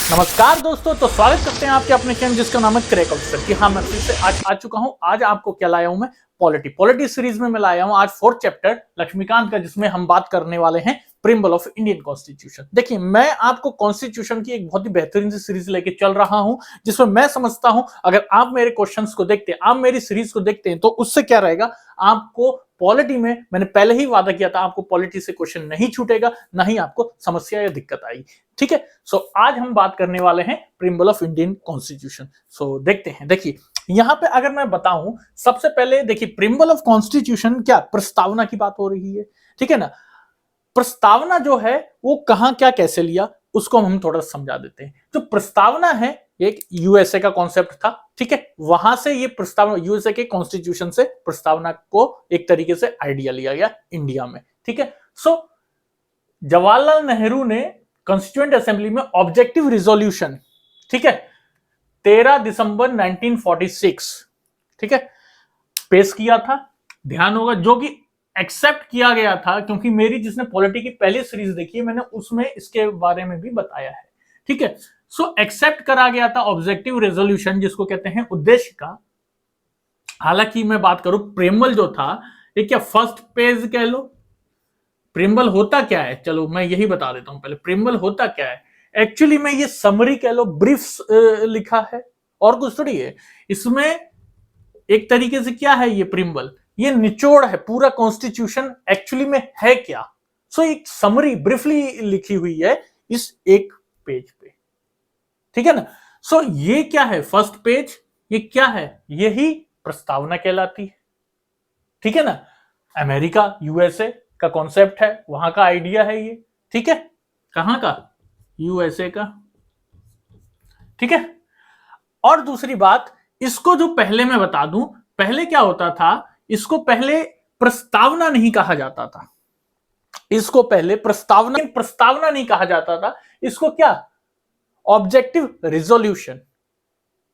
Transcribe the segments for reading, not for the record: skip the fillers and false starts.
नमस्कार दोस्तों, तो स्वागत करते हैं आपके अपने चैनल जिसका नाम है क्रैक ऑफिसर की। हाँ, मैं फिर से आज आ चुका हूं। आज आपको क्या लाया हूं मैं? पॉलिटी सीरीज में मैं लाया हूं आज 4th चैप्टर लक्ष्मीकांत का, जिसमें हम बात करने वाले हैं प्रिम्बल ऑफ इंडियन कॉन्स्टिट्यूशन। देखिए, मैं आपको कॉन्स्टिट्यूशन की एक बहुत ही बेहतरीन सी सीरीज लेके चल रहा हूं, जिसमें मैं समझता हूं अगर आप मेरे क्वेश्चंस को देखते हैं, आप मेरी सीरीज को देखते हैं, तो उससे क्या रहेगा, आपको पॉलिटी में, मैंने पहले ही वादा किया था, आपको पॉलिटी से क्वेश्चन नहीं छूटेगा, ना ही आपको समस्या या दिक्कत आएगी। ठीक है, सो आज हम बात करने वाले हैं प्रिम्बल ऑफ इंडियन कॉन्स्टिट्यूशन। सो देखते हैं। देखिए, यहां पे अगर मैं बताऊं, सबसे पहले देखिए, प्रिम्बल ऑफ कॉन्स्टिट्यूशन क्या प्रस्तावना की बात हो रही है। ठीक है ना। प्रस्तावना जो है वो कहां क्या कैसे लिया, उसको हम थोड़ा समझा देते हैं। जो प्रस्तावना है, एक यूएसए का कॉन्सेप्ट था। ठीक है, वहां से ये प्रस्तावना, यूएसए के कॉन्स्टिट्यूशन से प्रस्तावना को एक तरीके से आइडिया लिया गया इंडिया में। ठीक है, सो जवाहरलाल नेहरू ने कॉन्स्टिट्यूएंट असेंबली में ऑब्जेक्टिव रिजोल्यूशन, ठीक है, 13 दिसंबर 1946, ठीक है, पेश किया था। ध्यान होगा, जो कि एक्सेप्ट किया गया था, क्योंकि मेरी जिसने पॉलिटी की पहली सीरीज देखी है, मैंने उसमें इसके बारे में भी बताया है। ठीक है, सो एक्सेप्ट करा गया था ऑब्जेक्टिव रेजोल्यूशन, जिसको कहते हैं उद्देश्य का। हालांकि मैं बात करूं, प्रेमबल जो था, ये क्या फर्स्ट पेज कह लो। प्रिम्बल होता क्या है, चलो मैं यही बता देता हूं पहले। प्रिम्बल होता क्या है, एक्चुअली में ये समरी कह लो, ब्रीफ लिखा है, और कुछ थोड़ी है इसमें। एक तरीके से क्या है ये प्रिम्बल, ये निचोड़ है, पूरा कॉन्स्टिट्यूशन एक्चुअली में है क्या। सो एक समरी ब्रीफली लिखी हुई है इस एक पेज पे। ठीक है ना। सो ये क्या है, फर्स्ट पेज, ये क्या है, यही प्रस्तावना कहलाती है। ठीक है ना। अमेरिका, यूएसए का कॉन्सेप्ट है, वहां का आइडिया है ये। ठीक है, कहां का, यूएसए का। ठीक है, और दूसरी बात, इसको जो पहले मैं बता दूं, पहले क्या होता था, इसको पहले प्रस्तावना नहीं कहा जाता था। इसको पहले प्रस्तावना नहीं कहा जाता था, इसको क्या, ऑब्जेक्टिव रिजोल्यूशन,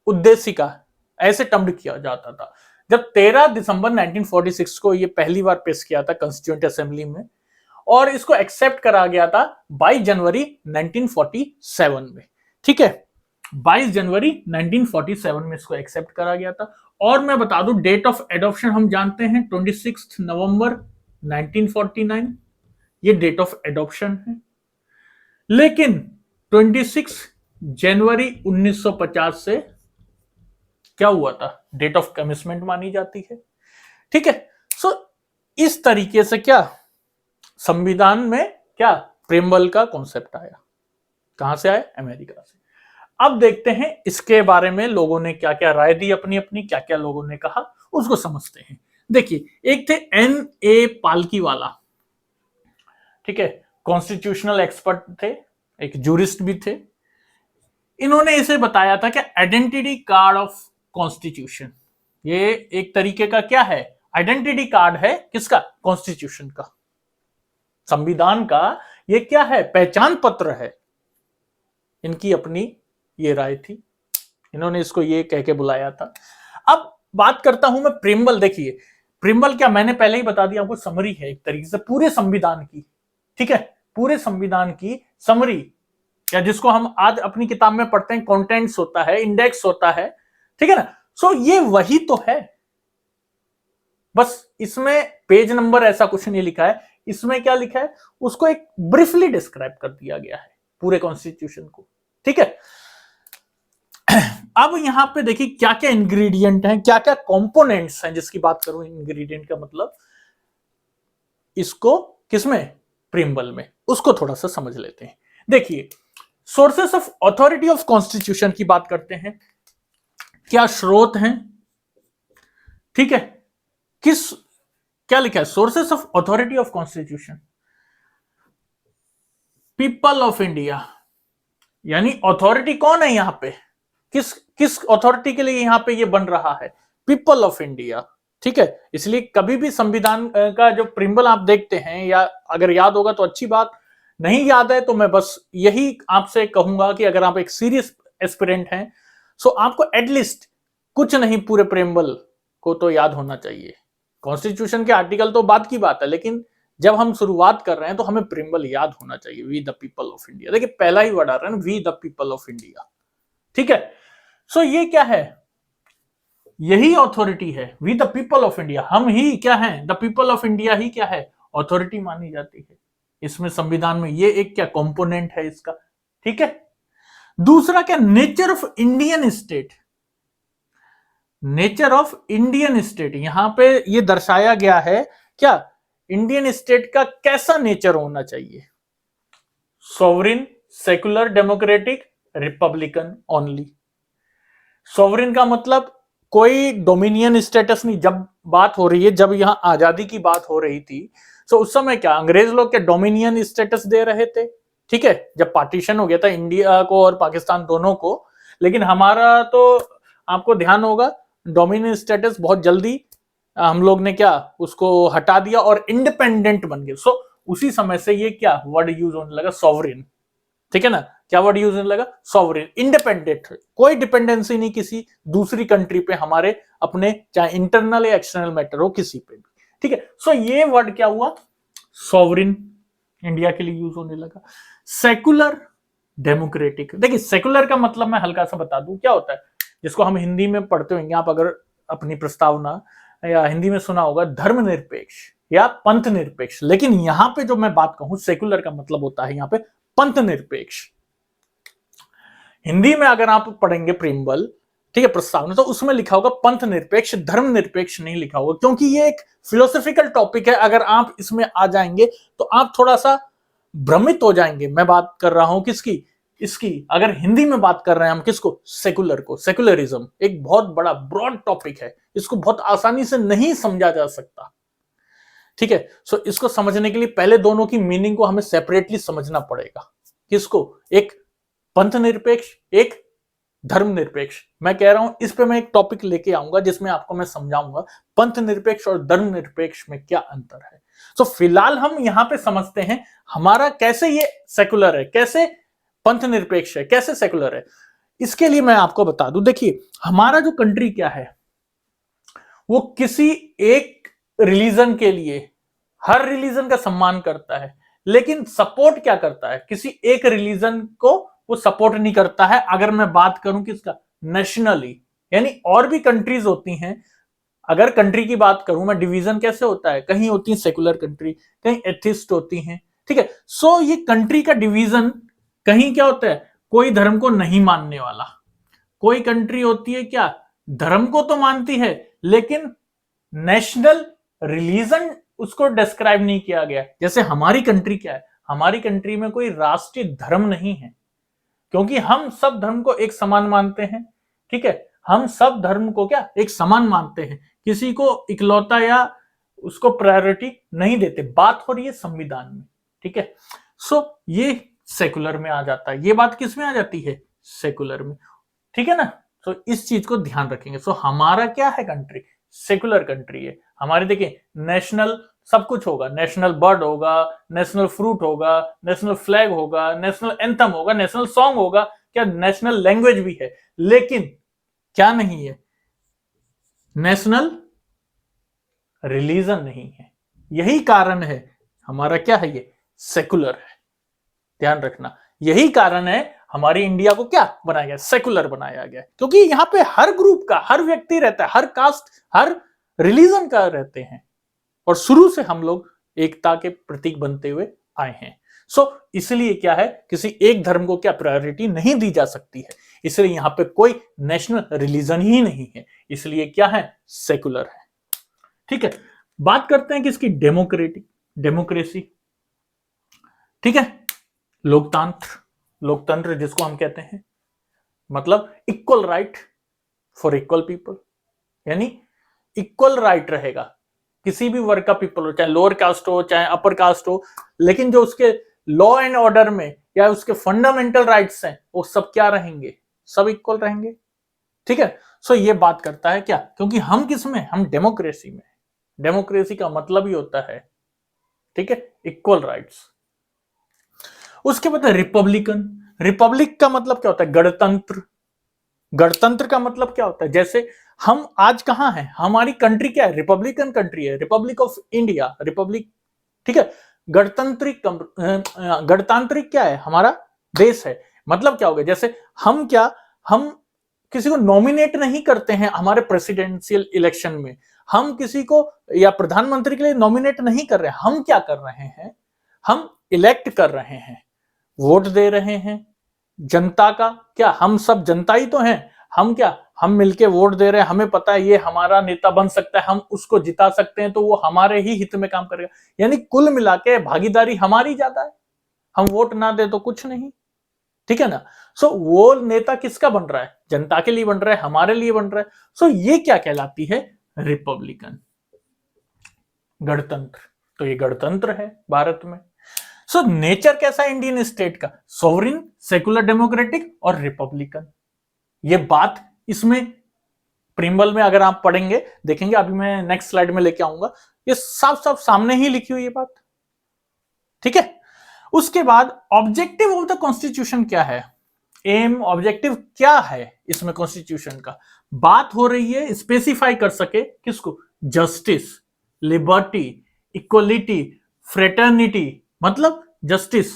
उद्देशिका, ऐसे टर्म्ड किया जाता था। जब 13 दिसंबर 1946 को ये पहली बार पेश किया था कॉन्स्टिट्यूएंट असेंबली में, और इसको एक्सेप्ट करा गया था 22 जनवरी 1947 में। ठीक है, 22 जनवरी 1947 में इसको एक्सेप्ट करा गया था। और मैं बता दूं, डेट ऑफ एडॉप्शन हम जानते हैं 26 नवंबर 1949, ये डेट ऑफ एडॉप्शन है। लेकिन 26 जनवरी 1950 से क्या हुआ था, डेट ऑफ कमिटमेंट मानी जाती है। ठीक है, सो इस तरीके से क्या संविधान में क्या प्रेमबल का कॉन्सेप्ट आया। कहां से आया, अमेरिका से। अब देखते हैं इसके बारे में लोगों ने क्या क्या राय दी, अपनी अपनी क्या क्या लोगों ने कहा, उसको समझते हैं। देखिए, एक थे N.A. पालकीवाला, ठीक है, कॉन्स्टिट्यूशनल एक्सपर्ट थे, एक जूरिस्ट भी थे। इन्होंने इसे बताया था कि आइडेंटिटी कार्ड ऑफ कॉन्स्टिट्यूशन, ये एक तरीके का क्या है, आइडेंटिटी कार्ड है, किसका, कॉन्स्टिट्यूशन का, संविधान का। ये क्या है, पहचान पत्र है। इनकी अपनी ये राय थी, इन्होंने इसको ये कह के बुलाया था। अब बात करता हूं मैं प्रिम्बल। देखिए, प्रिम्बल क्या, मैंने पहले ही बता दिया आपको, समरी है एक तरीके से पूरे संविधान की। ठीक है, पूरे संविधान की समरी, या जिसको हम आज अपनी किताब में पढ़ते हैं, कंटेंट्स होता है, इंडेक्स होता है। ठीक है ना। सो ये वही तो है, बस इसमें पेज नंबर ऐसा कुछ नहीं लिखा है। इसमें क्या लिखा है, उसको एक ब्रीफली डिस्क्राइब कर दिया गया है, पूरे कॉन्स्टिट्यूशन को। ठीक है, अब यहां पे देखिए क्या क्या इंग्रेडिएंट हैं, क्या क्या कंपोनेंट्स हैं, जिसकी बात करूं, इंग्रेडिएंट का मतलब, इसको किसमें, प्रिम्बल में, उसको थोड़ा सा समझ लेते हैं। देखिए, sources of authority of constitution की बात करते हैं, क्या स्रोत हैं। ठीक है, किस, क्या लिखा है, sources of authority of constitution, people of India, यानी अथॉरिटी कौन है यहां पे, किस किस अथॉरिटी के लिए यहां पे ये बन रहा है, पीपल ऑफ इंडिया। ठीक है, इसलिए कभी भी संविधान का जो प्रिम्बल आप देखते हैं, या अगर याद होगा तो अच्छी बात, नहीं याद है तो मैं बस यही आपसे कहूंगा कि अगर आप एक सीरियस एस्पिरेंट हैं, सो आपको एटलीस्ट कुछ नहीं, पूरे प्रिम्बल को तो याद होना चाहिए। कॉन्स्टिट्यूशन के आर्टिकल तो बात की बात है, लेकिन जब हम शुरुआत कर रहे हैं तो हमें प्रियम्बल याद होना चाहिए, we the people of India. देखिए पहला ही वर्ड आ रहा है ना, we the people of India, ठीक है। सो ये क्या है, यही ऑथोरिटी है, we the people of India, हम ही क्या है, द पीपल ऑफ इंडिया ही क्या है, ऑथोरिटी मानी जाती है। इसमें संविधान में ये एक क्या कंपोनेंट है इसका, ठीक है। दूसरा क्या, nature of Indian state, nature of Indian state, यहां पे ये दर्शाया गया है क्या, इंडियन स्टेट का कैसा नेचर होना चाहिए, sovereign, secular, democratic, Republican only. Sovereign का मतलब कोई डोमिनियन स्टेटस नहीं, जब बात हो रही है, जब यहां आजादी की बात हो रही थी तो उस समय क्या अंग्रेज लोग क्या डोमिनियन स्टेटस दे रहे थे, ठीक है, जब पार्टीशन हो गया था इंडिया को और पाकिस्तान दोनों को। लेकिन हमारा तो आपको ध्यान होगा डोमिनियन स्टेटस बहुत जल्दी हम लोग ने क्या उसको हटा दिया और इंडिपेंडेंट बन गए। सो उसी समय से ये क्या वर्ड यूज होने लगा, सॉवरिन, ठीक है ना, क्या वर्ड यूज होने लगा, सॉवरिन, इंडिपेंडेंट, कोई डिपेंडेंसी नहीं किसी दूसरी कंट्री पे हमारे अपने, चाहे इंटरनल या एक्सटर्नल मैटर हो किसी पे भी, ठीक है। सो ये वर्ड क्या हुआ, सॉवरिन, इंडिया के लिए यूज होने लगा। सेकुलर, डेमोक्रेटिक, देखिए सेकुलर का मतलब मैं हल्का सा बता दूं क्या होता है, जिसको हम हिंदी में पढ़ते होंगे आप अगर अपनी प्रस्तावना या हिंदी में सुना होगा, धर्मनिरपेक्ष या पंथ निरपेक्ष। लेकिन यहां पे जो मैं बात कहूं सेकुलर का मतलब होता है यहां पे पंथ निरपेक्ष। हिंदी में अगर आप पढ़ेंगे प्रियम्बल, ठीक है, प्रस्तावना, तो उसमें लिखा होगा पंथ निरपेक्ष, धर्म निरपेक्ष नहीं लिखा होगा, क्योंकि ये एक फिलोसॉफिकल टॉपिक है। अगर आप इसमें आ जाएंगे तो आप थोड़ा सा भ्रमित हो जाएंगे। मैं बात कर रहा हूं किसकी, इसकी, अगर हिंदी में बात कर रहे हैं हम किसको, सेकुलर को। सेकुलरिज्म एक बहुत बड़ा ब्रॉड टॉपिक है, इसको बहुत आसानी से नहीं समझा जा सकता, ठीक है। सो इसको समझने के लिए पहले दोनों की मीनिंग को हमें सेपरेटली समझना पड़ेगा। किसको, एक पंथ निरपेक्ष, एक धर्म निरपेक्ष। मैं कह रहा हूं इस पे मैं एक टॉपिक लेके आऊंगा जिसमें आपको मैं समझाऊंगा पंथ निरपेक्ष और धर्म निरपेक्ष में क्या अंतर है। तो फिलहाल हम यहां पे समझते हैं हमारा कैसे ये सेकुलर है, कैसे पंथ निरपेक्ष है, कैसे सेकुलर है। इसके लिए मैं आपको बता दूं, देखिए हमारा जो कंट्री क्या है वो किसी एक रिलीजन के लिए हर रिलीजन का सम्मान करता है, लेकिन सपोर्ट क्या करता है, किसी एक रिलीजन को वो सपोर्ट नहीं करता है। अगर मैं बात करूं किसका, नेशनली, यानी और भी कंट्रीज होती हैं, अगर कंट्री की बात करूं मैं, डिवीजन कैसे होता है, कहीं होती है सेकुलर कंट्री, कहीं एथिस्ट होती हैं, ठीक है। सो ये कंट्री का डिवीजन, कहीं क्या होता है, कोई धर्म को नहीं मानने वाला, कोई कंट्री होती है क्या धर्म को तो मानती है लेकिन नेशनल रिलीजन उसको डिस्क्राइब नहीं किया गया। जैसे हमारी कंट्री क्या है, हमारी कंट्री में कोई राष्ट्रीय धर्म नहीं है, क्योंकि हम सब धर्म को एक समान मानते हैं, ठीक है, हम सब धर्म को क्या एक समान मानते हैं, किसी को इकलौता या उसको प्रायोरिटी नहीं देते। बात हो रही है संविधान में, ठीक है। सो ये सेकुलर में आ जाता है, ये बात किस में आ जाती है, सेकुलर में, ठीक है ना। तो इस चीज को ध्यान रखेंगे। सो हमारा क्या है कंट्री, सेकुलर कंट्री है हमारी। देखिए नेशनल सब कुछ होगा, नेशनल बर्ड होगा, नेशनल फ्रूट होगा, नेशनल फ्लैग होगा, नेशनल एंथम होगा, नेशनल सॉन्ग होगा, क्या नेशनल लैंग्वेज भी है, लेकिन क्या नहीं है, नेशनल रिलीजन नहीं है। यही कारण है हमारा क्या है, ये सेकुलर है, ध्यान रखना। यही कारण है हमारी इंडिया को क्या बनाया गया, सेकुलर बनाया गया, क्योंकि यहां पे हर ग्रुप का हर व्यक्ति रहता है, हर कास्ट हर रिलीजन का रहते हैं, और शुरू से हम लोग एकता के प्रतीक बनते हुए आए हैं। सो इसलिए क्या है, किसी एक धर्म को क्या प्रायोरिटी नहीं दी जा सकती है, इसलिए यहां पे कोई नेशनल रिलीजन ही नहीं है, इसलिए क्या है, सेकुलर है, ठीक है। बात करते हैं किसकी, डेमोक्रेटिक, डेमोक्रेसी, ठीक है, लोकतंत्र, लोकतंत्र जिसको हम कहते हैं, मतलब equal right for equal people, यानी इक्वल राइट रहेगा किसी भी वर्ग का पीपल हो, चाहे लोअर कास्ट हो चाहे अपर कास्ट हो, लेकिन जो उसके लॉ एंड ऑर्डर में या उसके फंडामेंटल राइट्स हैं वो सब क्या रहेंगे, सब इक्वल रहेंगे, ठीक है। सो ये बात करता है क्या, क्योंकि हम किस में, हम डेमोक्रेसी में, डेमोक्रेसी का मतलब ही होता है, ठीक है, इक्वल राइट्स। उसके बाद रिपब्लिकन, रिपब्लिक का मतलब क्या होता है, गणतंत्र, गणतंत्र का मतलब क्या होता है, जैसे हम आज कहां हैं, हमारी कंट्री क्या है, रिपब्लिकन कंट्री है, रिपब्लिक ऑफ इंडिया, रिपब्लिक ठीक है। गणतांत्रिक क्या है, हमारा देश है। मतलब क्या हो गया, जैसे हम किसी को नॉमिनेट नहीं करते हैं हमारे प्रेसिडेंशियल इलेक्शन में, हम किसी को या प्रधानमंत्री के लिए नॉमिनेट नहीं कर रहे हैं, हम क्या कर रहे हैं, हम इलेक्ट कर रहे हैं, वोट दे रहे हैं जनता का। क्या हम सब जनता ही तो हैं, हम मिलके वोट दे रहे हैं, हमें पता है ये हमारा नेता बन सकता है, हम उसको जिता सकते हैं, तो वो हमारे ही हित में काम करेगा। यानी कुल मिला के भागीदारी हमारी ज्यादा है, हम वोट ना दे तो कुछ नहीं, ठीक है ना। सो वो नेता किसका बन रहा है, जनता के लिए बन रहा है, हमारे लिए बन रहा है। सो ये क्या कहलाती है, रिपब्लिकन, गणतंत्र। तो ये गणतंत्र है भारत में। सो नेचर कैसा है इंडियन स्टेट का, सोवरिन, सेकुलर डेमोक्रेटिक और रिपब्लिकन। ये बात इसमें प्रिम्बल में अगर आप पढ़ेंगे देखेंगे, अभी मैं नेक्स्ट स्लाइड में लेके आऊंगा, ये साफ साफ सामने ही लिखी हुई ये बात, ठीक है। उसके बाद ऑब्जेक्टिव ऑफ द कॉन्स्टिट्यूशन क्या है, एम ऑब्जेक्टिव क्या है इसमें कॉन्स्टिट्यूशन का, बात हो रही है स्पेसिफाई कर सके किसको, जस्टिस, लिबर्टी, इक्वलिटी, फ्रेटर्निटी, मतलब जस्टिस,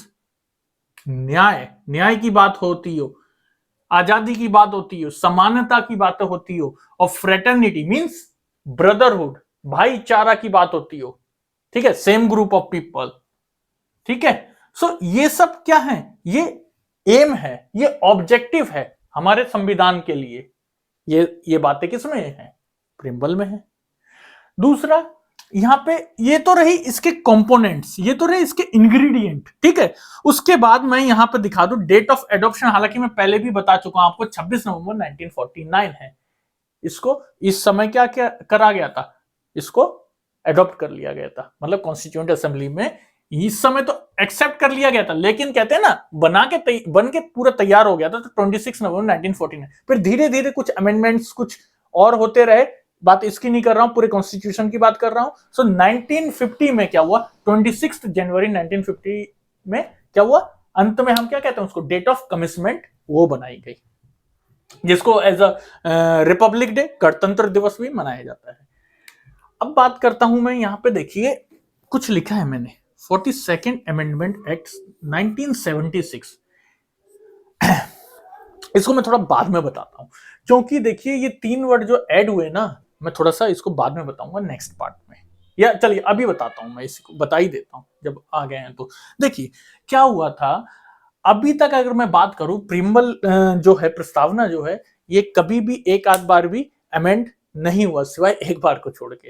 न्याय की बात होती हो, आजादी की बात होती हो, समानता की बात होती हो, और फ्रेटर्निटी मींस ब्रदरहुड, भाईचारा की बात होती हो, ठीक है, सेम ग्रुप ऑफ पीपल, ठीक है। सो ये सब क्या है, ये एम है, ये ऑब्जेक्टिव है हमारे संविधान के लिए। ये बातें किसमें है, प्रिम्बल में है। दूसरा, यहां पे ये तो रही इसके कंपोनेंट्स, ये तो रहे इसके इंग्रेडिएंट, ठीक है। उसके बाद मैं यहां पे दिखा दूं डेट ऑफ एडॉप्शन, हालांकि मैं पहले भी बता चुका हूं आपको, 26 नवंबर 1949 है। इसको इस समय क्या क्या करा गया था, इसको एडॉप्ट कर लिया गया था, मतलब कॉन्स्टिट्यूएंट असेंबली में इस समय तो एक्सेप्ट कर लिया गया था, लेकिन कहते हैं ना बन के पूरा तैयार हो गया था, तो 26 नवंबर 1949। फिर धीरे धीरे कुछ अमेंडमेंट्स कुछ और होते रहे, बात इसकी नहीं कर रहा हूं, पूरे कॉन्स्टिट्यूशन की बात कर रहा हूं। सो 1950 में क्या हुआ, 26 जनवरी 1950 में क्या हुआ, अंत में हम क्या कहते हैं उसको, डेट ऑफ कमिटमेंट वो बनाई गई, जिसको एज अ रिपब्लिक डे, गणतंत्र दिवस भी मनाया जाता है। अब बात करता हूं मैं, यहां पे देखिए कुछ लिखा है मैंने, 42nd अमेंडमेंट एक्ट 1976। इसको मैं थोड़ा बाद में बताता हूं, क्योंकि देखिए ये 3 वर्ड जो ऐड हुए ना, मैं थोड़ा सा इसको बाद में बताऊंगा नेक्स्ट पार्ट में, या चलिए अभी बताता हूं, मैं इसको बता ही देता हूं जब आ गए हैं तो। देखिए क्या हुआ था, अभी तक अगर मैं बात करूं, प्रिम्बल जो है, प्रस्तावना जो है, ये कभी भी एक आध बार भी अमेंड नहीं हुआ, सिवाय एक बार को छोड़ के,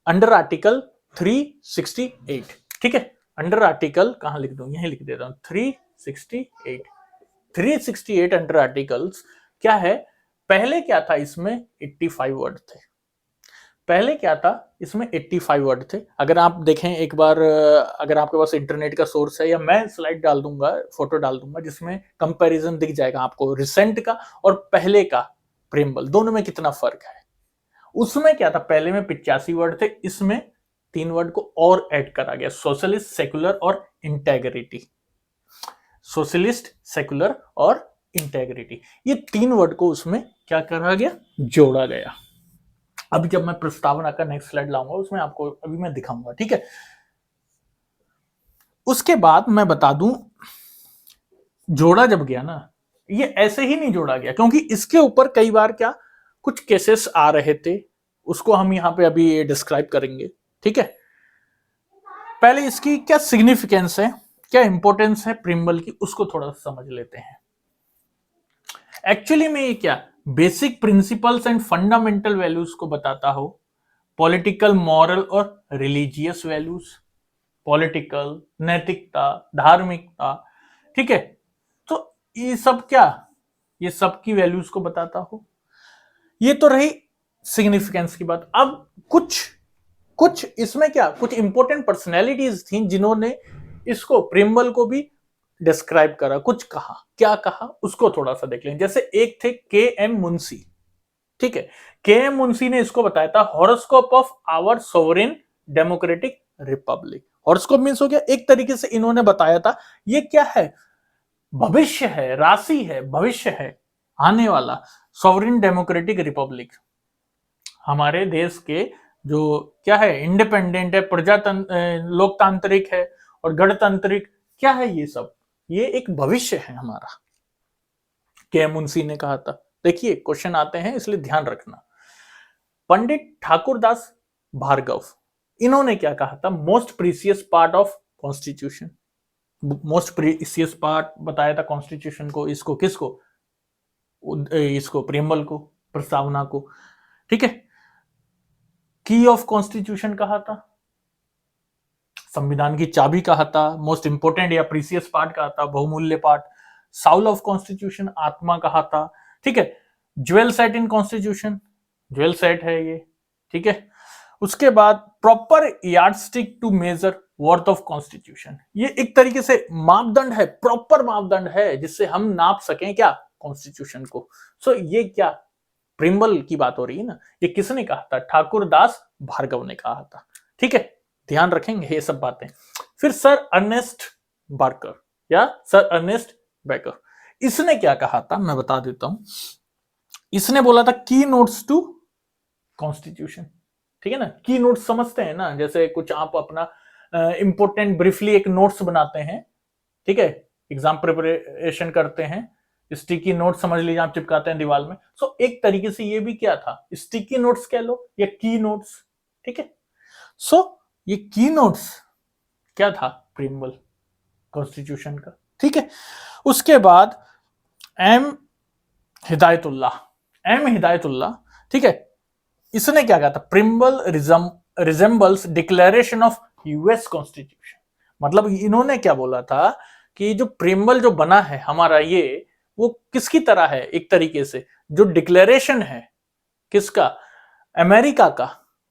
अंडर आर्टिकल 368, ठीक है। अंडर आर्टिकल कहां लिख दूं, यहीं लिख देता हूं, 368 अंडर आर्टिकल्स क्या है, पहले क्या था इसमें 85 वर्ड थे, पहले क्या था इसमें 85 वर्ड थे। अगर आप देखें एक बार, अगर आपके पास इंटरनेट का सोर्स है, या मैं स्लाइड डाल दूंगा, फोटो डाल दूंगा, जिसमें कंपैरिजन दिख जाएगा आपको रिसेंट का और पहले का प्रिम्बल, दोनों में कितना फर्क है। उसमें क्या था, पहले में 85 वर्ड थे, इसमें 3 वर्ड को और ऐड करा गया, सोशलिस्ट, सेकुलर और इंटेग्रिटी। सोशलिस्ट, सेकुलर और इंटेग्रिटी, ये 3 वर्ड को उसमें क्या करा गया, जोड़ा गया। अभी जब मैं प्रस्तावना का नेक्स्ट स्लाइड लाऊंगा उसमें आपको अभी मैं दिखाऊंगा, ठीक है। उसके बाद मैं बता दूं, जोड़ा जब गया ना, ये ऐसे ही नहीं जोड़ा गया, क्योंकि इसके ऊपर कई बार क्या कुछ केसेस आ रहे थे, उसको हम यहां पे अभी डिस्क्राइब करेंगे, ठीक है। पहले इसकी क्या सिग्निफिकेंस है, क्या इंपॉर्टेंस है प्रिम्बल की, उसको थोड़ा सा समझ लेते हैं। एक्चुअली में ये क्या basic principles and fundamental values को बताता हो, पॉलिटिकल, मॉरल और रिलीजियस वैल्यूज, पॉलिटिकल, नैतिकता, धार्मिकता, ठीक है। तो ये सब क्या, ये सब की वैल्यूज को बताता हो। ये तो रही सिग्निफिकेंस की बात। अब कुछ इसमें क्या कुछ इंपॉर्टेंट पर्सनैलिटीज थी जिन्होंने इसको, प्रिम्बल को भी डिस्क्राइब करा, कुछ कहा, क्या कहा उसको थोड़ा सा देख लें। जैसे एक थे के एम मुंशी, ठीक है। के एम मुंशी ने इसको बताया था horoscope of our sovereign democratic republic. Horoscope means हो गया, एक तरीके से इन्होंने बताया था ये क्या है, भविष्य है, राशि है, भविष्य है आने वाला, सोवरेन डेमोक्रेटिक रिपब्लिक, हमारे देश के जो क्या है, इंडिपेंडेंट है, प्रजातंत्र, लोकतांत्रिक है और गणतांत्रिक, क्या है ये सब? ये एक भविष्य है हमारा, के मुंशी ने कहा था। देखिए क्वेश्चन आते हैं इसलिए ध्यान रखना। पंडित ठाकुरदास भार्गव, इन्होंने क्या कहा था? Most precious part of constitution, most precious part बताया था कॉन्स्टिट्यूशन को, इसको किसको? इसको प्रियम्बल को, प्रस्तावना को, ठीक है। की ऑफ कॉन्स्टिट्यूशन कहा था, संविधान की चाबी कहा था, मोस्ट इंपोर्टेंट या प्रीसियस पार्ट कहा था, बहुमूल्य पार्ट। साउल ऑफ कॉन्स्टिट्यूशन, आत्मा कहा था, ठीक है। Jewel set in constitution, jewel set है ये, ठीक है। उसके बाद proper yardstick to measure worth of constitution, ये एक तरीके से मापदंड है, प्रॉपर मापदंड है जिससे हम नाप सकें क्या? कॉन्स्टिट्यूशन को। सो ये क्या प्रियम्बल की बात हो रही है ना, ये किसने कहा था? ठाकुरदास भार्गव ने कहा था, ठीक है। ध्यान रखेंगे ये सब बातें। फिर सर अर्नेस्ट बार्कर या सर अर्नेस्ट बेकर, इसने क्या कहा था मैं बता देता हूं। इसने बोला था की नोट्स टू कॉन्स्टिट्यूशन, ठीक है ना। की नोट्स समझते हैं ना, जैसे कुछ आप अपना इंपोर्टेंट ब्रीफली एक नोट्स बनाते हैं, ठीक है, एग्जाम प्रिपरेशन करते हैं, स्टिकी नोट समझ लीजिए आप चिपकाते हैं दीवार में। सो एक तरीके से ये भी क्या था? स्टिकी नोट्स कह लो या की नोट्स, ठीक है। सो ये की नोट्स क्या था? प्रियम्बल कॉन्स्टिट्यूशन का, ठीक है। उसके बाद एम हिदायतुल्लाह, ठीक है, इसने क्या कहा था? Preamble resembles declaration of US constitution. मतलब इन्होंने क्या बोला था कि जो प्रियम्बल जो बना है हमारा, ये वो किसकी तरह है? एक तरीके से जो डिक्लेरेशन है किसका? अमेरिका का,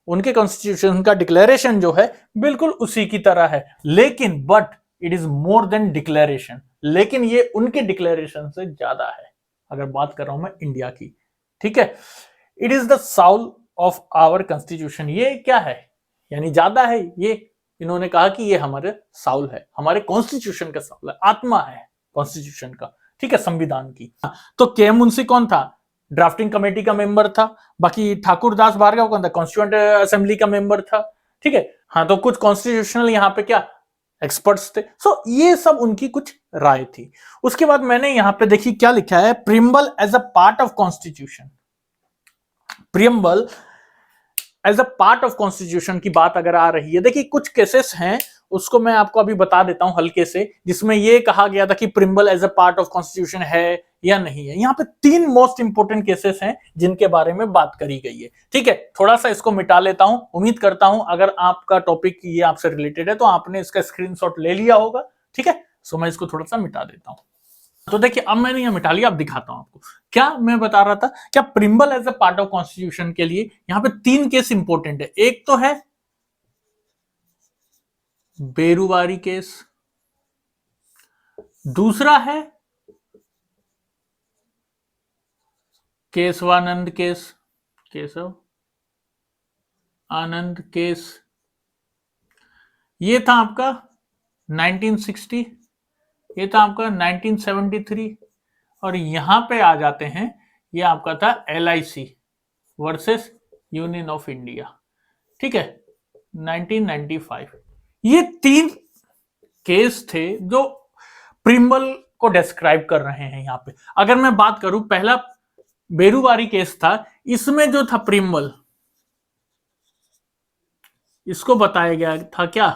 उनके कॉन्स्टिट्यूशन का डिक्लेरेशन जो है बिल्कुल उसी की तरह है, लेकिन but it is more than declaration, लेकिन ये उनके डिक्लेरेशन से ज्यादा है। अगर बात कर रहा हूं मैं इंडिया की, ठीक है। It is the soul of our constitution, ये क्या है? यानी ज्यादा है ये। इन्होंने कहा कि ये हमारे साउल है, हमारे कॉन्स्टिट्यूशन का साउल है, आत्मा है कॉन्स्टिट्यूशन का, ठीक है, संविधान की। तो के मुंशी कौन था? ड्राफ्टिंग कमेटी का मेंबर था। बाकी ठाकुरदास भार्गव कौन था? कॉन्स्टिट्यूएंट असेंबली का मेंबर था, ठीक है। हाँ, तो कुछ कॉन्स्टिट्यूशनल यहाँ पे क्या एक्सपर्ट्स थे। सो ये सब उनकी कुछ राय थी। उसके बाद मैंने यहाँ पे देखिए क्या लिखा है, preamble as a part of constitution. Preamble as a part of constitution की बात अगर आ रही है, देखिए कुछ केसेस हैं, उसको मैं आपको अभी बता देता हूं हल्के से, जिसमें यह कहा गया था कि preamble as a part of constitution है या नहीं है। यहां पे 3 मोस्ट इंपोर्टेंट केसेस हैं जिनके बारे में बात करी गई है, ठीक है। थोड़ा सा इसको मिटा लेता हूं, उम्मीद करता हूं अगर आपका टॉपिक ये आपसे रिलेटेड है तो आपने इसका स्क्रीनशॉट ले लिया होगा, ठीक है। सो मैं इसको थोड़ा सा मिटा देता हूं। तो देखिए अब मैंने यह मिटा लिया, अब दिखाता हूं आपको। क्या मैं बता रहा था, क्या preamble as a part of constitution के लिए यहां पे 3 केस इंपॉर्टेंट है। एक तो है बेरुवारी केस, दूसरा है केशवानंद केस, केशव आनंद केस, ये था आपका 1960, ये था आपका 1973, और यहां पे आ जाते हैं, ये आपका था LIC versus union of India, ठीक है, 1995। ये 3 केस थे जो प्रियम्बल को डिस्क्राइब कर रहे हैं यहां पे। अगर मैं बात करूं, पहला बेरुवारी केस था, इसमें जो था प्रियम्बल, इसको बताया गया था क्या,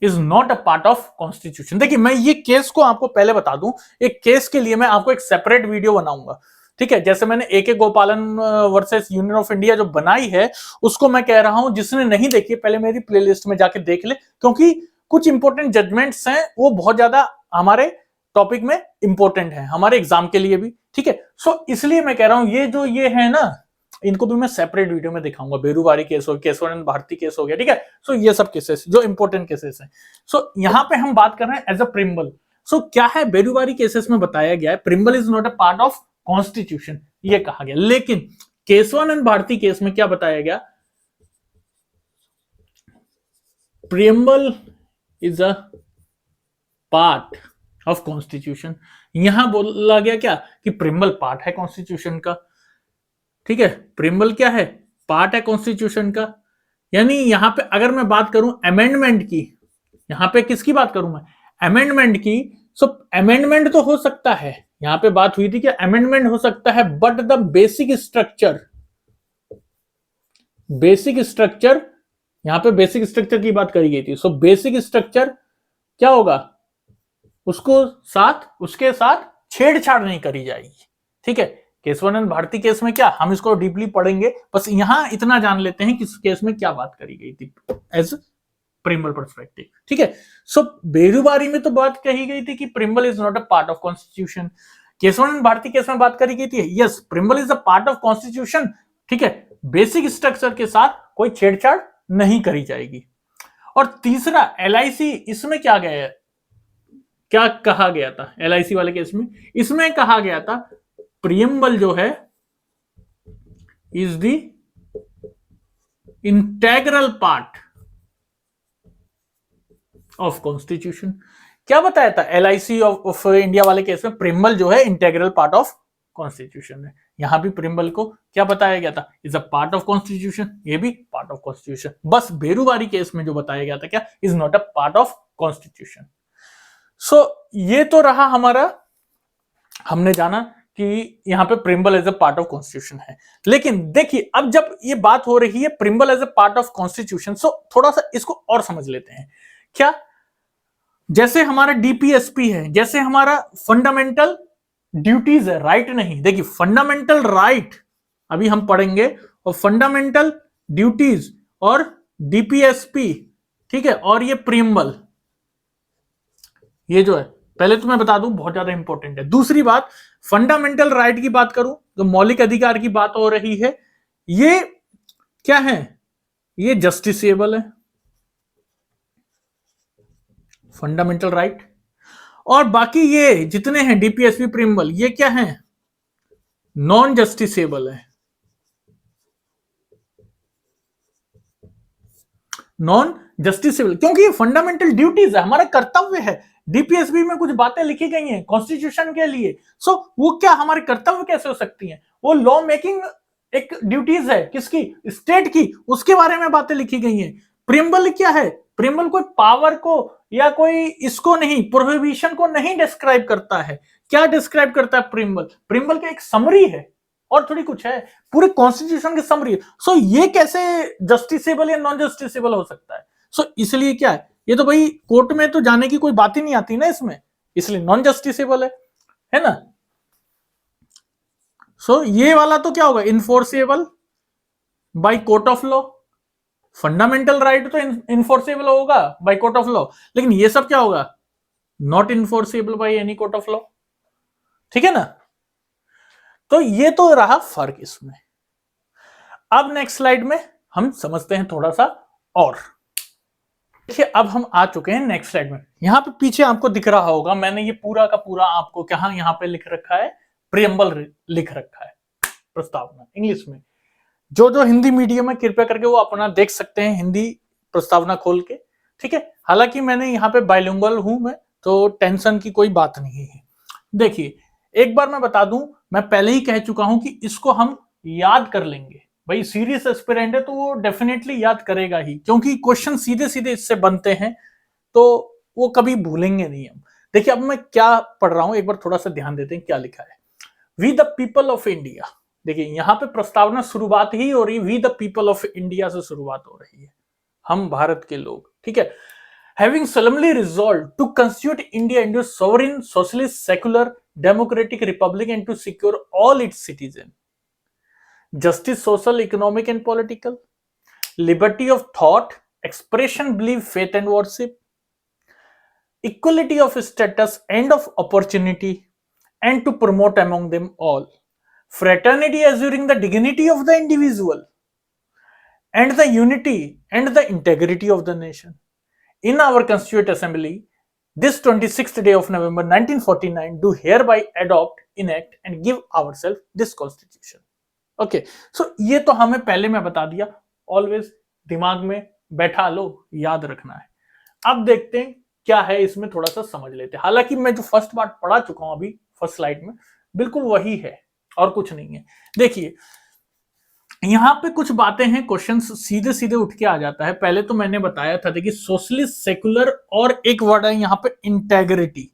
is not a part of constitution. देखिए मैं ये केस को आपको पहले बता दूं, एक केस के लिए मैं आपको एक सेपरेट वीडियो बनाऊंगा, ठीक है। जैसे मैंने AK गोपालन वर्सेस यूनियन ऑफ इंडिया जो बनाई है, उसको मैं कह रहा हूं जिसने नहीं देखी पहले मेरी प्लेलिस्ट में जाके देख ले, क्योंकि कुछ इंपॉर्टेंट जजमेंट्स हैं वो बहुत ज्यादा हमारे टॉपिक में इंपॉर्टेंट है, हमारे एग्जाम के लिए भी, ठीक है। सो इसलिए मैं कह रहा हूं ये जो ये है ना, इनको भी मैं सेपरेट वीडियो में दिखाऊंगा। बेरुवारी केस हो, केशवानंद भारती केस हो गया, ठीक है। सो ये सब केसेस जो इंपॉर्टेंट केसेस हैं। सो यहां पे हम बात कर रहे हैं एज अ प्रियम्बल। सो क्या है, बेरुवारी केसेस में बताया गया है preamble is not a part of constitution, ये कहा गया। लेकिन केशवानंद भारती केस में क्या बताया गया, preamble is a part of constitution. यहां बोला गया क्या कि प्रियम्बल पार्ट है कॉन्स्टिट्यूशन का, ठीक है। प्रियम्बल क्या है, पार्ट है कॉन्स्टिट्यूशन का, यानी यहां पे अगर मैं बात करूं अमेंडमेंट की, यहां पे किसकी बात करूं मैं, अमेंडमेंट की। सो अमेंडमेंट तो हो सकता है, यहां पे बात हुई थी कि अमेंडमेंट हो सकता है, बट द बेसिक स्ट्रक्चर, यहां पे बेसिक स्ट्रक्चर की बात करी गई थी। सो बेसिक स्ट्रक्चर क्या होगा, उसके साथ छेड़छाड़ नहीं करी जाएगी। ठीक है, केशवानंद भारती केस में क्या, हम इसको डीपली पढ़ेंगे, बस यहां इतना जान लेते हैं कि इस केस में क्या बात करी गई थी एज प्रिम्बल पर्सपेक्टिव। ठीक है, सो बेरुबारी में तो बात कही गई थी कि preamble is not a part of constitution. Keshavananda Bharati case में बात करी गई थी yes preamble is a part of constitution. ठीक है, बेसिक स्ट्रक्चर के साथ कोई छेड़छाड़ नहीं करी जाएगी। और तीसरा एलआईसी, इसमें क्या गया, क्या कहा गया था एलआईसी वाले केस में, इसमें कहा गया था प्रियम्बल जो है is the integral part of constitution. क्या बताया था एलआईसी ऑफ इंडिया वाले केस में, प्रियम्बल जो है इंटेग्रल पार्ट ऑफ कॉन्स्टिट्यूशन है। यहां भी प्रियम्बल को क्या बताया गया था, is a part of constitution, ये भी पार्ट ऑफ कॉन्स्टिट्यूशन। बस बेरुबारी केस में जो बताया गया था क्या, is not a part of constitution. So ये तो रहा हमारा, हमने जाना कि यहां पे preamble as a part of constitution है। लेकिन देखिए अब जब ये बात हो रही है preamble as a part of constitution, so थोड़ा सा इसको और समझ लेते हैं। क्या, जैसे हमारा डीपीएसपी है, जैसे हमारा फंडामेंटल ड्यूटीज है, राइट नहीं, देखिए फंडामेंटल राइट अभी हम पढ़ेंगे, और फंडामेंटल ड्यूटीज और डीपीएसपी, ठीक है, और ये प्रिम्बल, ये जो है पहले तो मैं बता दूं बहुत ज्यादा इंपॉर्टेंट है। दूसरी बात, फंडामेंटल राइट की बात करूं, जो मौलिक अधिकार की बात हो रही है, ये क्या है, ये जस्टिसेबल है, फंडामेंटल राइट। और बाकी ये जितने हैं डीपीएसपी प्रिम्बल, ये क्या है, नॉन जस्टिसेबल है, नॉन जस्टिसेबल, क्योंकि ये फंडामेंटल ड्यूटीज है, हमारा कर्तव्य है। डीपीएसबी में कुछ बातें लिखी गई हैं कॉन्स्टिट्यूशन के लिए, सो वो क्या हमारे कर्तव्य कैसे हो सकती हैं, वो लॉ मेकिंग एक ड्यूटीज है, किसकी, स्टेट की, उसके बारे में बातें लिखी गई हैं। प्रियम्बल क्या है, प्रियम्बल कोई पावर को या कोई इसको नहीं, प्रोहिबिशन को नहीं डिस्क्राइब करता है। क्या डिस्क्राइब करता है प्रियम्बल, प्रियम्बल का एक समरी है और थोड़ी कुछ है, पूरे कॉन्स्टिट्यूशन की समरी। सो ये कैसे जस्टिसेबल या नॉन जस्टिसेबल हो सकता है। सो इसलिए क्या है, ये तो भाई कोर्ट में तो जाने की कोई बात ही नहीं आती ना इसमें, इसलिए नॉन जस्टिसेबल है ना। सो ये वाला तो क्या होगा, enforceable by court of law, fundamental right तो इन्फोर्सेबल होगा बाय कोर्ट ऑफ लॉ, लेकिन ये सब क्या होगा, not enforceable by any court of law. ठीक है ना, तो ये तो रहा फर्क इसमें। अब नेक्स्ट स्लाइड में हम समझते हैं थोड़ा सा और। देखिए अब हम आ चुके हैं नेक्स्ट स्लाइड में, यहां पे पीछे आपको दिख रहा होगा मैंने ये पूरा का पूरा आपको क्या यहां पे लिख रखा है, प्रियम्बल लिख रखा है, प्रस्तावना इंग्लिश में। जो जो हिंदी मीडियम है कृपया करके वो अपना देख सकते हैं हिंदी प्रस्तावना खोल के। ठीक है, हालांकि मैंने यहाँ पे बाइलिंगुअल हूं मैं, तो टेंशन की कोई बात नहीं है। देखिए एक बार मैं बता दूं, मैं पहले ही कह चुका हूं कि इसको हम याद कर लेंगे, भाई सीरियस एस्पिरेंट है तो वो डेफिनेटली याद करेगा ही, क्योंकि क्वेश्चन सीधे सीधे इससे बनते हैं, तो वो कभी भूलेंगे नहीं हम। देखिए अब मैं क्या पढ़ रहा हूं, एक बार थोड़ा सा ध्यान देते हैं क्या लिखा है। We the people of India, देखिए यहां पे प्रस्तावना शुरुआत ही हो रही, we the people of India से शुरुआत हो रही है, हम भारत के लोग। ठीक है, having solemnly resolved to constitute India into a sovereign, socialist, secular, democratic republic and to secure all its citizens justice, social, economic, and political, liberty of thought, expression, belief, faith, and worship, equality of status and of opportunity, and to promote among them all fraternity, assuring the dignity of the individual and the unity and the integrity of the nation. In our Constituent Assembly, this 26th day of November 1949, do hereby adopt, enact, and give ourselves this Constitution. Okay, so ये तो हमें पहले मैं बता दिया, always दिमाग में बैठा लो, याद रखना है। अब देखते हैं क्या है इसमें, थोड़ा सा समझ लेते हैं। हालांकि मैं जो फर्स्ट पार्ट पढ़ा चुका हूं अभी फर्स्ट स्लाइड में, बिल्कुल वही है और कुछ नहीं है। देखिए यहां पे कुछ बातें हैं, क्वेश्चंस सीधे सीधे उठ के आ जाता है। पहले तो मैंने बताया था, देखिए सोशलिस्ट, सेकुलर और एक वर्ड है यहां पे इंटेग्रिटी।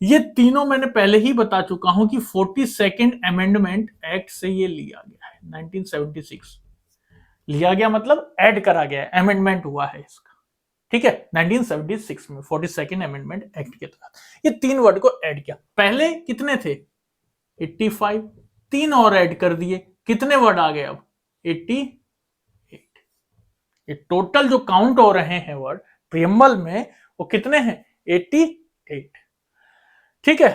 ये तीनों मैंने पहले ही बता चुका हूं कि 42nd अमेंडमेंट एक्ट से ये लिया गया है। 1976 लिया गया, मतलब ऐड करा गया है, अमेंडमेंट हुआ है इसका, ठीक है, 1976 में 42nd अमेंडमेंट एक्ट के तहत ये तीन वर्ड को ऐड किया। पहले कितने थे? 85, तीन और ऐड कर दिए, कितने वर्ड आ गए अब? 88। ये टोटल जो काउंट हो रहे हैं वर्ड प्रियम्बल में वो कितने हैं? 88। ठीक है,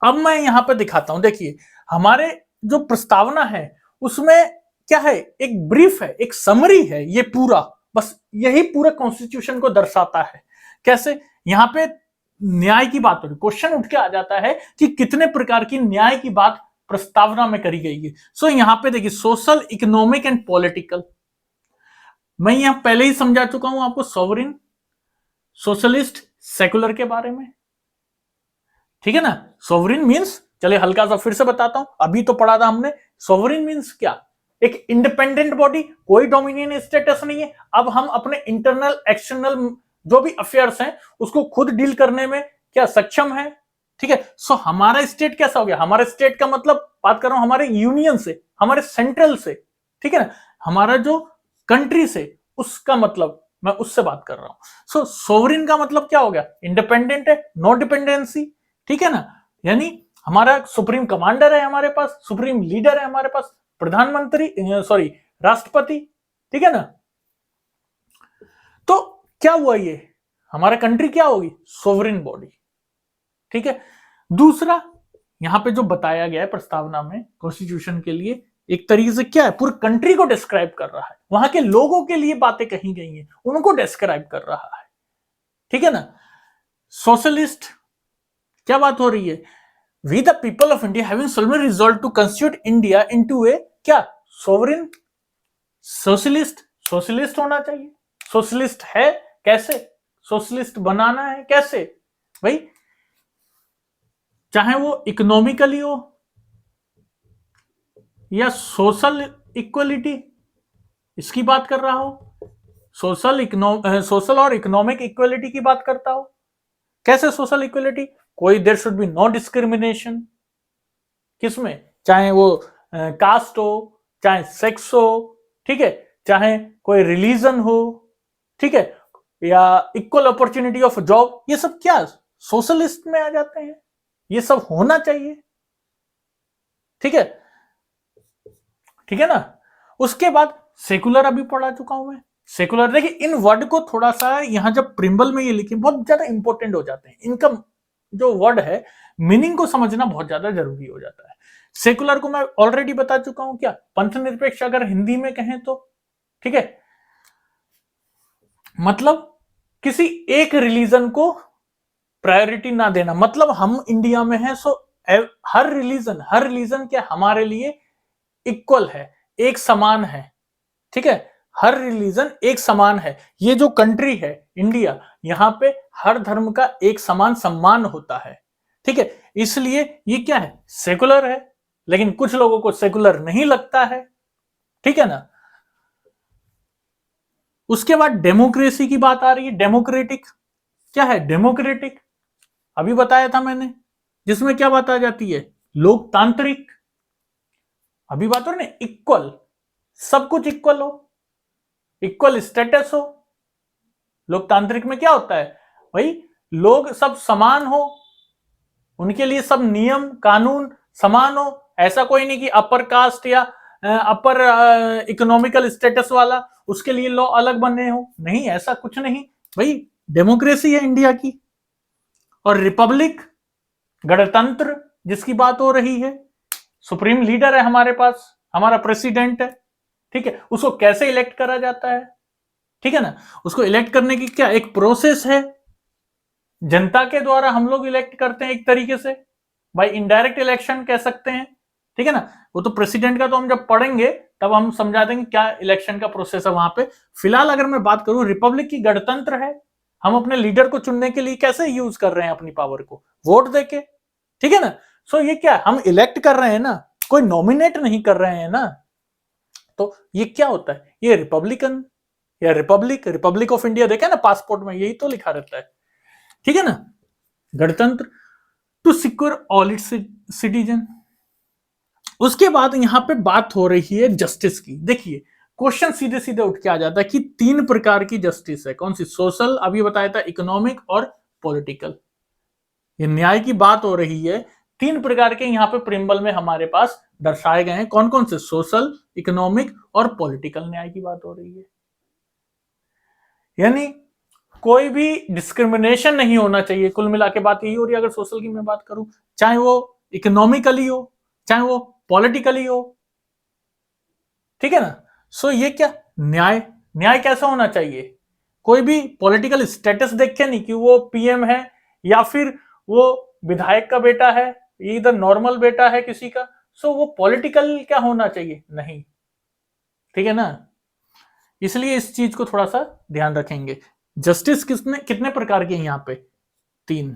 अब मैं यहां पे दिखाता हूं, देखिए हमारे जो प्रस्तावना है उसमें क्या है, एक ब्रीफ है, एक समरी है, ये पूरा बस यही पूरा कॉन्स्टिट्यूशन को दर्शाता है। कैसे? यहां पे न्याय की बात हो रही, क्वेश्चन उठ के आ जाता है कि कितने प्रकार की न्याय की बात प्रस्तावना में करी गई है। सो यहां पे देखिए सोशल, इकोनॉमिक एंड पॉलिटिकल, मैं यहां पहले ही समझा चुका हूं आपको सॉवरिन, सोशलिस्ट, सेकुलर के बारे में, ठीक है ना। सोवरिन मींस, चलिए हल्का सा फिर से बताता हूं, अभी तो पढ़ा था हमने। सोवरिन मींस क्या? एक इंडिपेंडेंट बॉडी, कोई डोमिनियन स्टेटस नहीं है। अब हम अपने इंटरनल एक्सटर्नल जो भी अफेयर्स हैं उसको खुद डील करने में क्या सक्षम है, ठीक है। सो हमारा स्टेट कैसा हो गया? हमारे स्टेट का मतलब बात कर रहा हूं हमारे यूनियन से, हमारे सेंट्रल से, ठीक है ना, हमारा जो कंट्री से, उसका मतलब मैं उससे बात कर रहा हूं। सो सोवरिन का मतलब क्या हो गया? इंडिपेंडेंट है, नो डिपेंडेंसी, ठीक है ना। यानी हमारा सुप्रीम कमांडर है, हमारे पास सुप्रीम लीडर है, हमारे पास प्रधानमंत्री, सॉरी राष्ट्रपति, ठीक है ना। तो क्या हुआ, ये हमारा कंट्री क्या होगी? सोवरिन बॉडी, ठीक है। दूसरा यहां पे जो बताया गया है प्रस्तावना में कॉन्स्टिट्यूशन के लिए, एक तरीके से क्या है, पूरी कंट्री को डिस्क्राइब कर रहा है, वहां के लोगों के लिए बातें कही गई हैं, उनको डिस्क्राइब कर रहा है, ठीक है ना। सोशलिस्ट, क्या बात हो रही है? We the people of India having solemnly resolved to constitute India into a क्या? सोवरिन। सोशलिस्ट, सोशलिस्ट होना चाहिए, सोशलिस्ट है कैसे? सोशलिस्ट बनाना है कैसे भाई? चाहे वो इकोनॉमिकली हो या सोशल इक्वलिटी, इसकी बात कर रहा हो, सोशल और इकोनॉमिक इक्वलिटी की बात करता हो। कैसे सोशल इक्वलिटी? कोई there should be no discrimination, किसमें? चाहे वो कास्ट हो, चाहे सेक्स हो, ठीक है, चाहे कोई रिलीजन हो, ठीक है, या इक्वल अपॉर्चुनिटी ऑफ जॉब, ये सब क्या सोशलिस्ट में आ जाते हैं, ये सब होना चाहिए, ठीक है, ठीक है ना। उसके बाद सेकुलर अभी पढ़ा चुका हूं मैं। सेकुलर, देखिए इन वर्ड को थोड़ा सा यहां जब प्रिम्बल में ये लिखे बहुत ज्यादा इंपॉर्टेंट हो जाते हैं, इनका जो वर्ड है मीनिंग को समझना बहुत ज्यादा जरूरी हो जाता है। सेकुलर को मैं ऑलरेडी बता चुका हूं, क्या? पंथ निरपेक्ष अगर हिंदी में कहें तो, ठीक है, मतलब किसी एक रिलीजन को प्रायोरिटी ना देना, मतलब हम इंडिया में हैं सो हर रिलीजन क्या हमारे लिए इक्वल है, एक समान है, ठीक है, हर रिलीजन एक समान है। ये जो कंट्री है इंडिया, यहां पे हर धर्म का एक समान सम्मान होता है, ठीक है, इसलिए ये क्या है? सेकुलर है। लेकिन कुछ लोगों को सेकुलर नहीं लगता है, ठीक है ना। उसके बाद डेमोक्रेसी की बात आ रही है। डेमोक्रेटिक क्या है? डेमोक्रेटिक अभी बताया था मैंने, जिसमें क्या बात आ जाती है? लोकतांत्रिक। अभी बात हो रही ना, इक्वल, सब कुछ इक्वल हो, इक्वल स्टेटस हो। लोकतांत्रिक में क्या होता है भाई? लोग सब समान हो, उनके लिए सब नियम कानून समान हो, ऐसा कोई नहीं कि अपर कास्ट या अपर इकोनॉमिकल स्टेटस वाला उसके लिए लॉ अलग बने हो, नहीं, ऐसा कुछ नहीं भाई। डेमोक्रेसी है इंडिया की। और रिपब्लिक, गणतंत्र जिसकी बात हो रही है, सुप्रीम लीडर है हमारे पास, हमारा प्रेसिडेंट है, ठीक है, उसको कैसे इलेक्ट करा जाता है, ठीक है ना। उसको इलेक्ट करने की क्या एक प्रोसेस है, जनता के द्वारा हम लोग इलेक्ट करते हैं एक तरीके से, बाय इनडायरेक्ट इलेक्शन कह सकते हैं, ठीक है ना। वो तो प्रेसिडेंट का तो हम जब पढ़ेंगे तब हम समझा देंगे क्या इलेक्शन का प्रोसेस है वहां पे। फिलहाल अगर मैं बात करूं, रिपब्लिक की गणतंत्र है, हम अपने लीडर को चुनने के लिए कैसे यूज कर रहे हैं अपनी पावर को? वोट देके, ठीक है ना। सो ये क्या हम इलेक्ट कर रहे हैं ना, कोई नॉमिनेट नहीं कर रहे हैं ना, तो ये क्या होता है, ये रिपब्लिकन या रिपब्लिक ऑफ इंडिया, देखे ना पासपोर्ट में यही तो लिखा रहता है, ठीक है ना, गणतंत्र, to secure all its citizen. उसके बाद यहां पे बात हो रही है जस्टिस की। देखिए क्वेश्चन सीधे सीधे उठ के आ जाता है कि 3 प्रकार की जस्टिस है, कौन सी, सोशल, अभी बताया था, इकोनॉमिक और पॉलिटिकल। ये न्याय की बात हो रही है, 3 प्रकार के यहां पे प्रिम्बल में हमारे पास दर्शाए गए हैं, कौन कौन से, सोशल, इकोनॉमिक और पॉलिटिकल न्याय की बात हो रही है। यानी कोई भी डिस्क्रिमिनेशन नहीं होना चाहिए, कुल मिला के बात यही हो रही है। अगर सोशल की मैं बात करूं, चाहे वो इकोनॉमिकली हो, चाहे वो पॉलिटिकली हो, ठीक है ना। सो ये क्या, न्याय, न्याय कैसा होना चाहिए, कोई भी पॉलिटिकल स्टेटस देख के नहीं कि वो पीएम है या फिर वो विधायक का बेटा है, ये इधर नॉर्मल बेटा है किसी का, सो वो पॉलिटिकल क्या होना चाहिए, नहीं, ठीक है ना। इसलिए इस चीज को थोड़ा सा ध्यान रखेंगे। जस्टिस कितने प्रकार के हैं यहां पे, 3,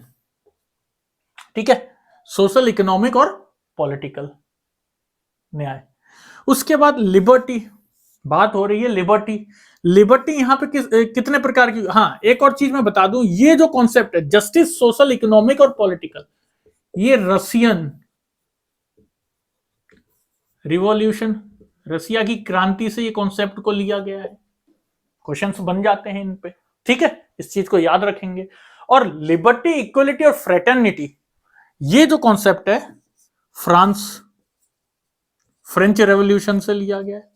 ठीक है, सोशल, इकोनॉमिक और पॉलिटिकल न्याय। उसके बाद लिबर्टी, बात हो रही है लिबर्टी। लिबर्टी यहां पे कितने प्रकार की, हाँ एक और चीज मैं बता दूं, ये जो कॉन्सेप्ट है जस्टिस, सोशल, इकोनॉमिक और पॉलिटिकल, ये रशियन रिवॉल्यूशन, रसिया की क्रांति से ये कॉन्सेप्ट को लिया गया है। क्वेश्चंस बन जाते हैं इन पे, ठीक है, इस चीज को याद रखेंगे। और लिबर्टी, इक्वलिटी और फ्रेटर्निटी, ये जो कॉन्सेप्ट है फ्रेंच रेवोल्यूशन से लिया गया है,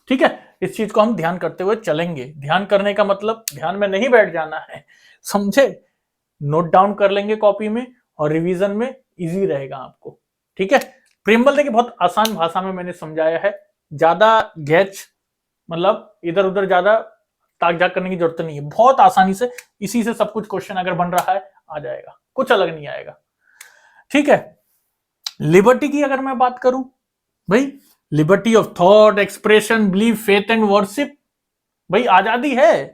ठीक है। इस चीज को हम ध्यान करते हुए चलेंगे। ध्यान करने का मतलब ध्यान में नहीं बैठ जाना है, समझे, नोट डाउन कर लेंगे कॉपी में और रिवीजन में इजी रहेगा आपको, ठीक है। प्रियम्बल देखिए बहुत आसान भाषा में मैंने समझाया है, ज्यादा गैच मतलब इधर उधर ज्यादा ताक झाक करने की जरूरत नहीं है, बहुत आसानी से इसी से सब कुछ क्वेश्चन अगर बन रहा है आ जाएगा, कुछ अलग नहीं आएगा, ठीक है। लिबर्टी की अगर मैं बात करूं भाई, liberty of thought, expression, believe, faith and worship, भाई आजादी है,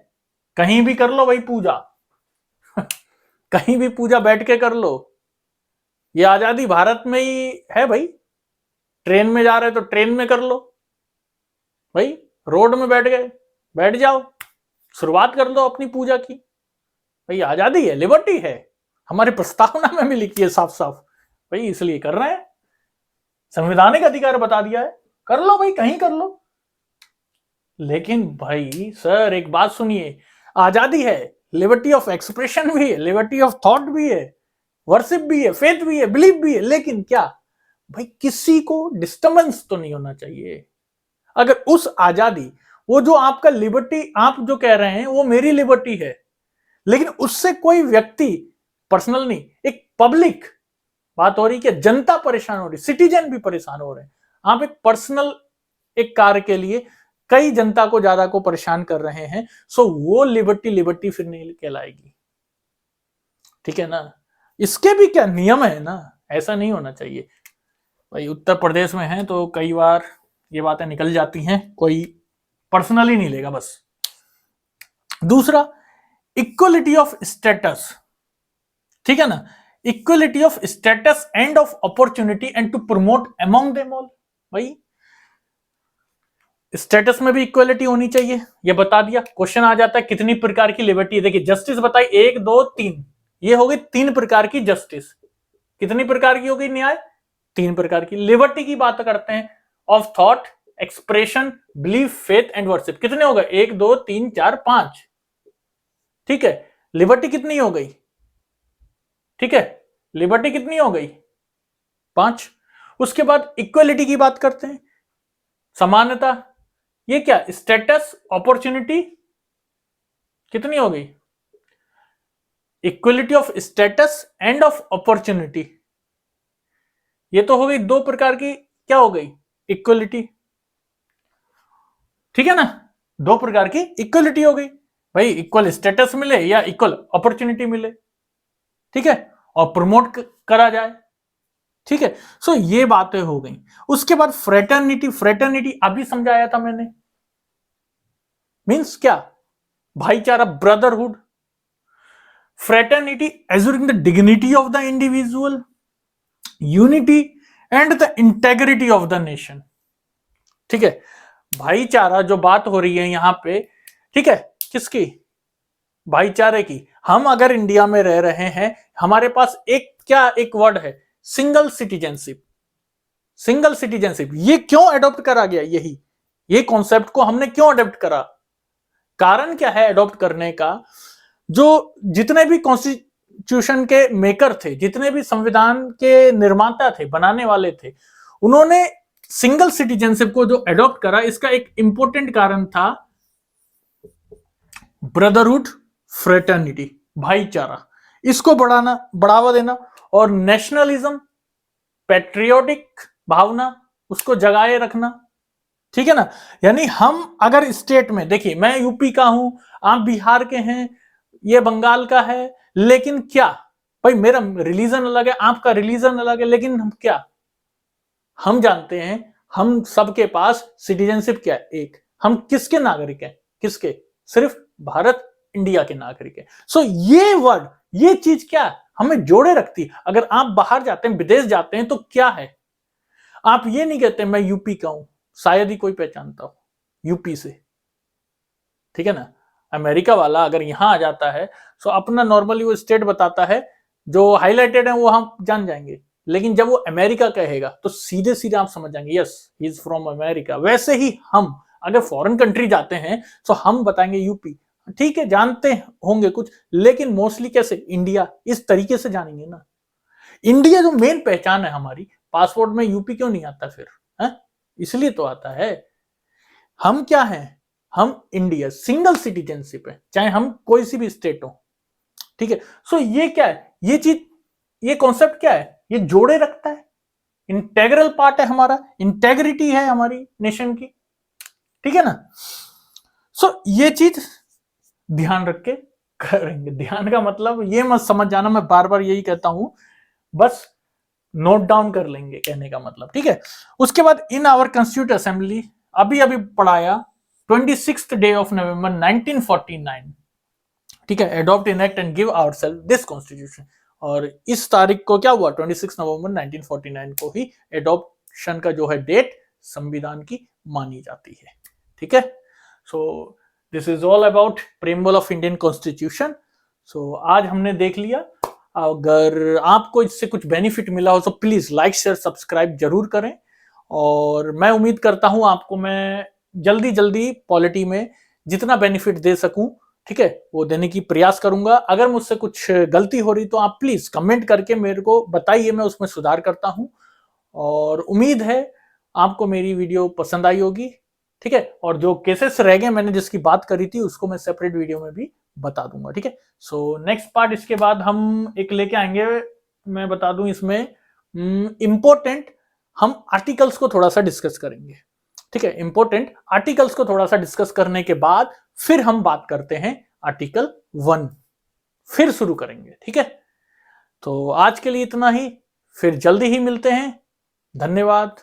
कहीं भी कर लो भाई पूजा कहीं भी पूजा बैठ के कर लो, ये आजादी भारत में ही है भाई। ट्रेन में जा रहे तो ट्रेन में कर लो भाई, रोड में बैठ गए बैठ जाओ, शुरुआत कर दो अपनी पूजा की, भाई आजादी है, लिबर्टी है, हमारे प्रस्तावना में भी लिखी है साफ साफ, भाई इसलिए कर रहे हैं, संवैधानिक अधिकार बता दिया है, कर लो भाई, कहीं कर लो। लेकिन भाई सर एक बात सुनिए, आजादी है, लिबर्टी ऑफ एक्सप्रेशन भी है, लिबर्टी ऑफ थॉट भी है, वर्शिप भी है, फेथ भी है, बिलीफ भी है, लेकिन क्या भाई किसी को डिस्टर्बेंस तो नहीं होना चाहिए। अगर उस आजादी, वो जो आपका लिबर्टी आप जो कह रहे हैं वो मेरी लिबर्टी है, लेकिन उससे कोई व्यक्ति, पर्सनल नहीं, एक पब्लिक बात हो रही कि जनता परेशान हो रही, सिटीजन भी परेशान हो रहे हैं, आप एक पर्सनल एक कार्य के लिए कई जनता को ज्यादा को परेशान कर रहे हैं, सो वो लिबर्टी फिर नहीं कहलाएगी, ठीक है ना। इसके भी क्या नियम है ना, ऐसा नहीं होना चाहिए भाई। उत्तर प्रदेश में है तो कई बार ये बातें निकल जाती हैं, कोई पर्सनली नहीं लेगा बस। दूसरा, इक्वलिटी ऑफ स्टेटस, ठीक है ना, equality of status and of opportunity and to promote among them all, भाई स्टेटस में भी इक्वलिटी होनी चाहिए, ये बता दिया। क्वेश्चन आ जाता है कितनी प्रकार की लिबर्टी है, देखिए जस्टिस बताई 1 2 3, ये हो गई 3 प्रकार की जस्टिस। कितनी प्रकार की हो गई न्याय, 3 प्रकार की। लिबर्टी की बात करते हैं, of thought, expression, belief, faith and worship, कितने हो गए, 1 2 3 4 5, ठीक है। लिबर्टी कितनी हो गई, ठीक है, लिबर्टी कितनी हो गई, 5। उसके बाद इक्वलिटी की बात करते हैं, समानता, ये क्या, स्टेटस, अपॉर्चुनिटी, कितनी हो गई, equality of status and of opportunity, ये तो हो गई 2 प्रकार की, क्या हो गई, इक्वलिटी, ठीक है ना, 2 प्रकार की इक्वलिटी हो गई, भाई इक्वल स्टेटस मिले या इक्वल अपॉर्चुनिटी मिले, ठीक है, और प्रमोट करा जाए, ठीक है। सो ये बातें हो गई। उसके बाद फ्रेटर्निटी, फ्रेटर्निटी अभी समझाया था मैंने, मींस क्या, भाईचारा, brotherhood. Fraternity assuring the dignity of the individual, unity and the integrity of the nation, ठीक है, भाईचारा जो बात हो रही है यहाँ पे, ठीक है, किसकी? भाईचारे की। हम अगर इंडिया में रह रहे हैं, हमारे पास एक वर्ड है, सिंगल सिटीजनशिप। सिंगल सिटीजनशिप ये क्यों अडॉप्ट करा गया? ये कॉन्सेप्ट को हमने क्यों अडॉप्ट करा? कारण क्या है अडॉप्ट करने का? जो जितने भी कॉन्स्टिट्यूशन के मेकर थे, जितने भी संविधान के निर्माता थे, बनाने वाले थे, उन्होंने सिंगल सिटीजनशिप को जो अडॉप्ट करा, इसका एक इंपॉर्टेंट कारण था ब्रदरहुड, फ्रेटर्निटी, भाईचारा, इसको बढ़ावा देना, और नेशनलिज्म, पैट्रियोटिक भावना, उसको जगाए रखना। ठीक है ना? यानी हम अगर स्टेट में, देखिए मैं यूपी का हूं, आप बिहार के हैं, ये बंगाल का है, लेकिन क्या भाई, मेरा रिलीजन अलग है, आपका रिलीजन अलग है, लेकिन हम जानते हैं हम सबके पास सिटीजनशिप क्या है? एक। हम किसके नागरिक हैं? किसके? सिर्फ भारत इंडिया के नागरिक हैं। सो ये वर्ड, ये चीज क्या है? हमें जोड़े रखती है। अगर आप बाहर जाते हैं, विदेश जाते हैं, तो क्या है, आप ये नहीं कहते मैं यूपी का हूं, शायद ही कोई पहचानता हो यूपी से। ठीक है ना? अमेरिका वाला अगर यहां आ जाता है तो अपना नॉर्मली वो स्टेट बताता है, जो हाईलाइटेड है वो हम जान जाएंगे, लेकिन जब वो अमेरिका कहेगा तो सीधे सीधे आप समझ जाएंगे, yes he is from America. वैसे ही हम अगर फॉरेन कंट्री जाते हैं तो हम बताएंगे यूपी, ठीक है, जानते होंगे कुछ, लेकिन मोस्टली कैसे? इंडिया, इस तरीके से जानेंगे ना। इंडिया जो मेन पहचान है हमारी, पासपोर्ट में यूपी क्यों नहीं आता फिर? है इसलिए तो आता है। हम क्या हैं? हम इंडिया, सिंगल सिटीजनशिप है, चाहे हम कोई सी भी स्टेट हो। ठीक है? सो ये क्या है? ये चीज, ये कॉन्सेप्ट क्या है? ये जोड़े रखता है, इंटेग्रल पार्ट है हमारा, इंटेग्रिटी है हमारी नेशन की। ठीक है ना? सो ये चीज ध्यान रख के करेंगे। ध्यान का मतलब ये मत समझ जाना, मैं बार बार यही कहता हूं, बस नोट डाउन कर लेंगे कहने का मतलब। ठीक है? उसके बाद इन आवर कॉन्स्टिट्यूट असेंबली, अभी अभी पढ़ाया, 26th डे ऑफ नवंबर 1949, ठीक है, adopt enact and give ourself this constitution. और इस तारीख को क्या हुआ? 26 नवंबर 1949 को ही एडॉप्शन का जो है डेट संविधान की मानी जाती है। ठीक है? So this is all about preamble of Indian constitution. So आज हमने देख लिया। अगर आपको इससे कुछ बेनिफिट मिला हो तो प्लीज लाइक शेयर सब्सक्राइब जरूर करें, और मैं उम्मीद करता हूं आपको मैं जल्दी जल्दी पॉलिटी में जितना बेनिफिट दे सकूं, ठीक है, वो देने की प्रयास करूंगा। अगर मुझसे कुछ गलती हो रही तो आप प्लीज कमेंट करके मेरे को बताइए, मैं उसमें सुधार करता हूं। और उम्मीद है आपको मेरी वीडियो पसंद आई होगी। ठीक है? और जो केसेस रह गए मैंने जिसकी बात करी थी, उसको मैं सेपरेट वीडियो में भी बता दूंगा। ठीक है? सो नेक्स्ट पार्ट इसके बाद हम एक लेके आएंगे, मैं बता दूं इसमें इंपॉर्टेंट, हम आर्टिकल्स को थोड़ा सा डिस्कस करेंगे। ठीक है? इंपॉर्टेंट आर्टिकल्स को थोड़ा सा डिस्कस करने के बाद फिर हम बात करते हैं आर्टिकल 1, फिर शुरू करेंगे। ठीक है? तो आज के लिए इतना ही, फिर जल्दी ही मिलते हैं। धन्यवाद,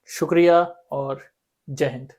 शुक्रिया और जय हिंद।